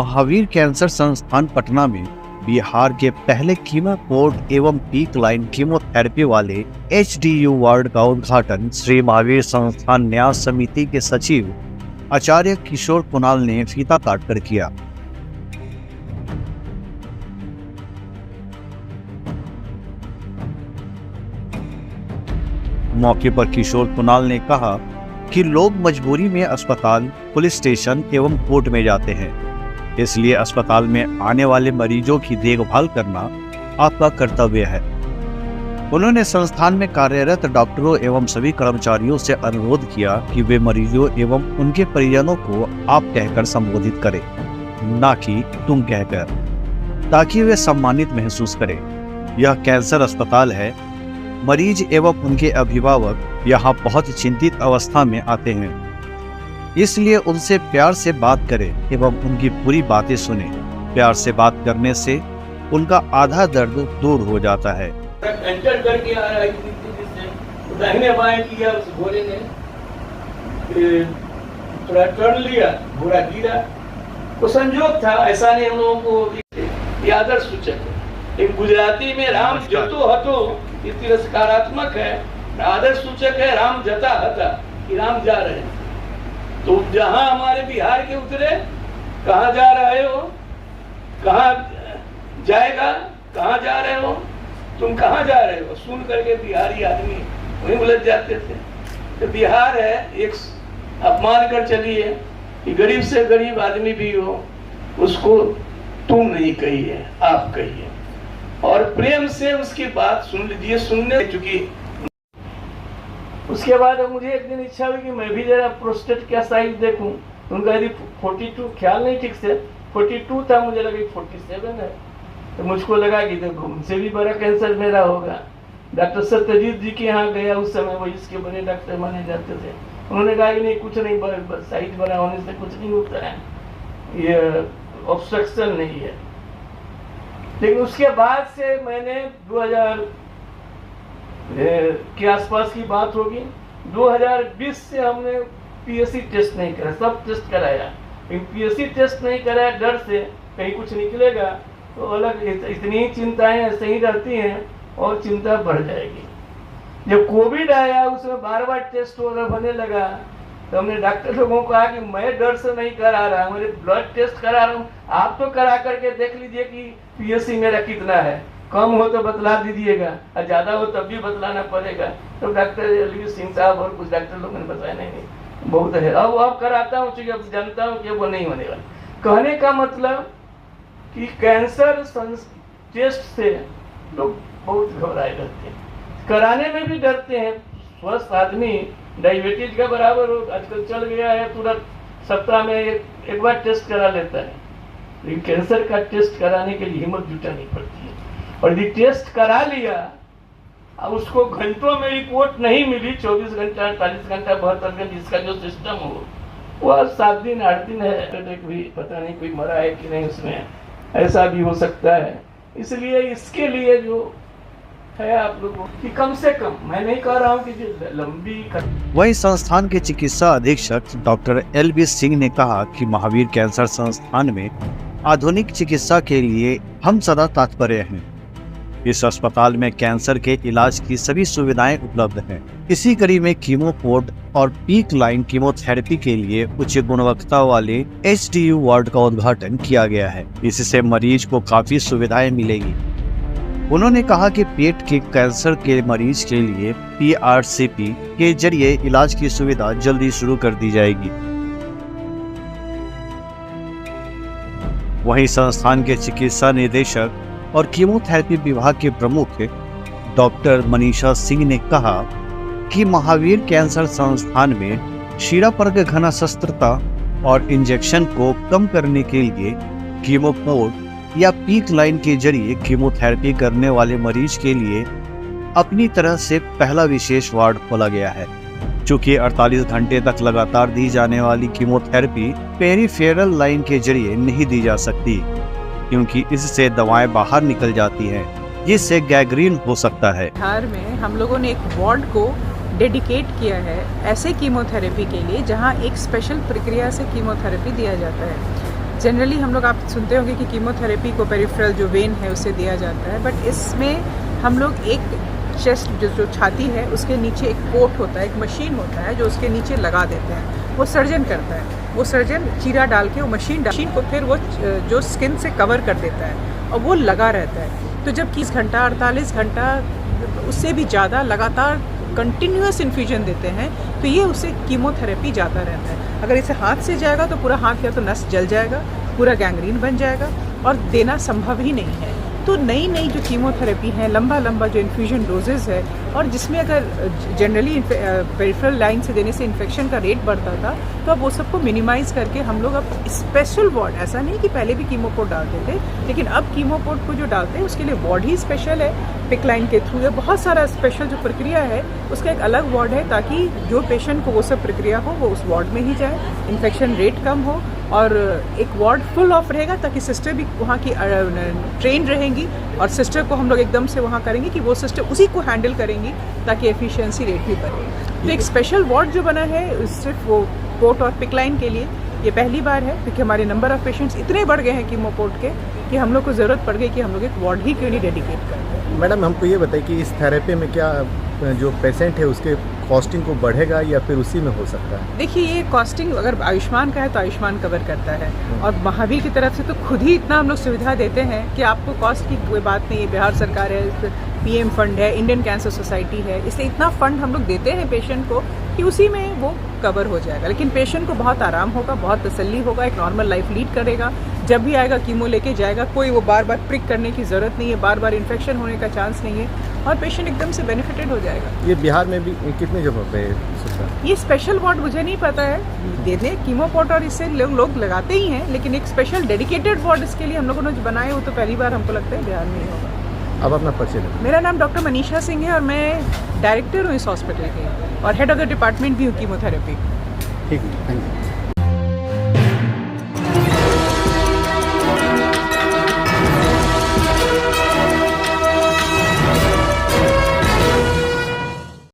Mahavir cancer संस्थान पटना में बिहार के पहले कीमो पोर्ट एवं पीक लाइन कीमोथेरेपी वाले HDU वार्ड का उद्घाटन श्री महावीर संस्थान न्यास समिति के सचिव आचार्य किशोर कुणाल ने फीता काटकर किया। मौके पर किशोर कुणाल ने कहा कि लोग मजबूरी में अस्पताल, पुलिस स्टेशन एवं कोर्ट में जाते हैं, इसलिए अस्पताल में आने वाले मरीजों की देखभाल करना आपका कर्तव्य है। उन्होंने संस्थान में कार्यरत डॉक्टरों एवं सभी कर्मचारियों से अनुरोध किया कि वे मरीजों एवं उनके परिजनों को आप कहकर संबोधित करें, ना कि तुम कहकर, ताकि वे सम्मानित महसूस करें। यह कैंसर अस्पताल है। मरीज एवं उनके अभिभावक यहाँ बहुत चिंतित अवस्था में आते हैं, इसलिए उनसे प्यार से बात करें एवं उनकी पूरी बातें सुने। प्यार से बात करने से उनका आधा दर्द दूर हो जाता है। एंटर करके आ रहा है, दाहिने बाएं किया, उस घोड़े ने थोड़ा टर्न लिया, घोड़ा गिरा। वो संजोग था, ऐसा नहीं हम लोगों को ये आदर्श सूचक है। एक गुजराती में राम जतो हतो, ये तिरस्कारात्मक है, आदर्श सूचक है राम जता हता, कि राम जा रहे हैं। तो जहां हमारे बिहार के उतरे, कहाँ जा रहे हो, कहाँ जाएगा, कहाँ जा रहे हो, तुम कहाँ जा रहे हो, सुन करके बिहारी आदमी वहीं उलझ जाते थे। तो बिहार है, एक आप मान कर चलिए कि गरीब से गरीब आदमी भी हो, उसको तुम नहीं कहिए, आप कहिए, और प्रेम से उसकी बात सुन लीजिए। सुनने चुकी उसके बाद मुझे एक दिन इच्छा हुई कि मैं भी जरा प्रोस्टेट का साइज देखूं। उनका यदि 42, ख्याल नहीं ठीक से, 42 था, मुझे लगा 47 है। तो मुझको लगा कि देखो उनसे भी बड़ा कैंसर मेरा होगा। डॉक्टर सत्यजीत जी के यहाँ गया उस समय, वो इसके बड़े डॉक्टर माने जाते थे। उन्होंने कहा कि नहीं, कुछ नहीं, साइज बड़ा होने से कुछ नहीं होता है, ये ऑब्स्ट्रक्शन नहीं है। लेकिन उसके बाद से मैंने 2000 के आसपास की बात होगी, 2020 से हमने PSC टेस्ट नहीं करा, सब टेस्ट कराया, लेकिन PSC टेस्ट नहीं कराया डर से कहीं कुछ निकलेगा तो अलग। इतनी चिंताएं ऐसे ही रहती हैं और चिंता बढ़ जाएगी। जब कोविड आया, उसमें बार टेस्ट होने लगा, तो हमने डॉक्टर लोगों को कहा कि मैं डर से नहीं करा रहा, मेरे ब्लड टेस्ट करा रहा हूँ, आप तो करा करके देख लीजिए कि PSC मेरा कितना है, कम हो तो बतला दीजिएगा, और ज्यादा हो तब भी बतलाना पड़ेगा। तो डॉक्टर एलवी सिंह साहब और कुछ डॉक्टर लोगों ने बताया नहीं बहुत है, अब कराता हूँ, चूंकि अब जानता हूँ कि वो नहीं होने वाला। कहने का मतलब कि कैंसर टेस्ट से लोग बहुत घबराए रहते हैं, कराने में भी डरते हैं। स्वस्थ आदमी डायबिटीज का बराबर हो, आजकल चल गया है, तुरंत सप्ताह में एक बार टेस्ट करा लेता है, लेकिन कैंसर का टेस्ट कराने के लिए हिम्मत जुटानी पड़ती है। और यदि टेस्ट करा लिया, अब उसको घंटों में रिपोर्ट नहीं मिली, 24 घंटा, 48 घंटा, 72 घंटा, जिसका जो सिस्टम हो, वह 7 दिन 8 दिन है, भी पता नहीं कोई मरा है कि नहीं, उसमें ऐसा भी हो सकता है। इसलिए इसके लिए जो है आप लोगों की कम से कम, मैं नहीं कह रहा हूँ कि जो लंबी। वहीं संस्थान के चिकित्सा अधीक्षक डॉक्टर LB सिंह ने कहा कि महावीर कैंसर संस्थान में आधुनिक चिकित्सा के लिए हम सदा तत्पर हैं। इस अस्पताल में कैंसर के इलाज की सभी सुविधाएं उपलब्ध हैं। इसी कड़ी में कीमो पोर्ट और पीक लाइन कीमोथेरेपी के लिए उच्च गुणवत्ता वाले HDU वार्ड का उद्घाटन किया गया है। इससे मरीज को काफी सुविधाएं मिलेगी। उन्होंने कहा कि पेट के कैंसर के मरीज के लिए PRCP के जरिए इलाज की सुविधा जल्दी शुरू कर दी जाएगी। वहीं संस्थान के चिकित्सा निदेशक और कीमोथेरेपी विभाग के प्रमुख डॉक्टर मनीषा सिंह ने कहा कि महावीर कैंसर संस्थान में शीरापर्क घना शस्त्रता और इंजेक्शन को कम करने के लिए कीमो पोर्ट या पीक लाइन के जरिए कीमोथेरेपी करने वाले मरीज के लिए अपनी तरह से पहला विशेष वार्ड खोला गया है। चूँकि 48 घंटे तक लगातार दी जाने वाली कीमोथेरेपी पेरिफेरल लाइन के जरिए नहीं दी जा सकती, क्योंकि इससे दवाएं बाहर निकल जाती हैं, जिससे गैंग्रीन हो सकता है। बिहार में हम लोगों ने एक वार्ड को डेडिकेट किया है ऐसे कीमोथेरेपी के लिए, जहां एक स्पेशल प्रक्रिया से कीमोथेरेपी दिया जाता है। जनरली हम लोग आप सुनते होंगे कि कीमोथेरेपी को पेरिफेरल जो वेन है उससे दिया जाता है, बट इसमें हम लोग एक चेस्ट जो छाती है उसके नीचे एक पोर्ट होता है, एक मशीन होता है जो उसके नीचे लगा देते हैं। वो सर्जन करता है, वो सर्जन चीरा डाल के वो मशीन को फिर वो जो स्किन से कवर कर देता है और वो लगा रहता है। तो जब 20 घंटा 48 घंटा उससे भी ज़्यादा लगातार कंटिन्यूअस इन्फ्यूजन देते हैं तो ये उससे कीमोथेरेपी ज़्यादा रहता है। अगर इसे हाथ से जाएगा तो पूरा हाथ या तो नस जल जाएगा, पूरा गैंग्रीन बन जाएगा और देना संभव ही नहीं है। तो नई जो कीमोथेरेपी है, लंबा जो इन्फ्यूजन डोजेज़ है, और जिसमें अगर जनरली पेरिफेरल लाइन से देने से इन्फेक्शन का रेट बढ़ता था, तो अब वो सबको मिनिमाइज़ करके हम लोग अब स्पेशल वार्ड, ऐसा नहीं कि पहले भी कीमोपोर्ट डालते थे, लेकिन अब कीमोपोर्ट को जो डालते हैं उसके लिए वार्ड ही स्पेशल है, पिक लाइन के थ्रू है, बहुत सारा स्पेशल जो प्रक्रिया है उसका एक अलग वार्ड है, ताकि जो पेशेंट को वो सब प्रक्रिया हो वो उस वार्ड में ही जाए, इन्फेक्शन रेट कम हो, और एक वार्ड फुल ऑफ रहेगा ताकि सिस्टर भी वहाँ की ट्रेन रहेंगी, और सिस्टर को हम लोग एकदम से वहाँ करेंगे कि वो सिस्टर उसी को हैंडल करेंगी ताकि एफिशिएंसी रेट भी बढ़े। तो एक स्पेशल वार्ड जो बना है सिर्फ वो पोर्ट और पिक लाइन के लिए, ये पहली बार है, क्योंकि हमारे नंबर ऑफ पेशेंट्स इतने बढ़ गए हैं कीमोपोर्ट के कि हम लोग को ज़रूरत पड़ गई कि हम लोग एक वार्ड ही क्यों नहीं डेडिकेट करें। मैडम हमको ये बताइए कि इस थेरेपी में क्या जो पेशेंट है उसके कॉस्टिंग को बढ़ेगा या फिर उसी में हो सकता है? देखिए, ये कॉस्टिंग अगर आयुष्मान का है तो आयुष्मान कवर करता है, और महावीर की तरफ से तो खुद ही इतना हम लोग सुविधा देते हैं कि आपको कॉस्ट की कोई बात नहीं है। बिहार सरकार है, पीएम फंड है, इंडियन कैंसर सोसाइटी है, इसलिए इतना फंड हम लोग देते हैं पेशेंट को कि उसी में वो कवर हो जाएगा। लेकिन पेशेंट को बहुत आराम होगा, बहुत तसल्ली होगा, एक नॉर्मल लाइफ लीड करेगा। जब भी आएगा कीमो लेके जाएगा, कोई वो बार बार प्रिक करने की ज़रूरत नहीं है, बार बार इन्फेक्शन होने का चांस नहीं है, और पेशेंट एकदम से बेनिफिटेड हो जाएगा। ये बिहार में भी कितनी जगह पे सुविधा? ये स्पेशल वार्ड मुझे नहीं पता है, देने कीमोपोर्ट और इससे लोग लगाते ही हैं, लेकिन एक स्पेशल डेडिकेटेड वार्ड इसके लिए हम लोगों ने जो बनाए वो तो पहली बार हमको लगता है बिहार में ही होगा। अब अपना परिचय दें। मेरा नाम डॉक्टर मनीषा सिंह है और मैं डायरेक्टर हूँ इस हॉस्पिटल की, और हेड ऑफ द डिपार्टमेंट भी हूँ कीमोथेरेपी। ठीक है, थैंक यू।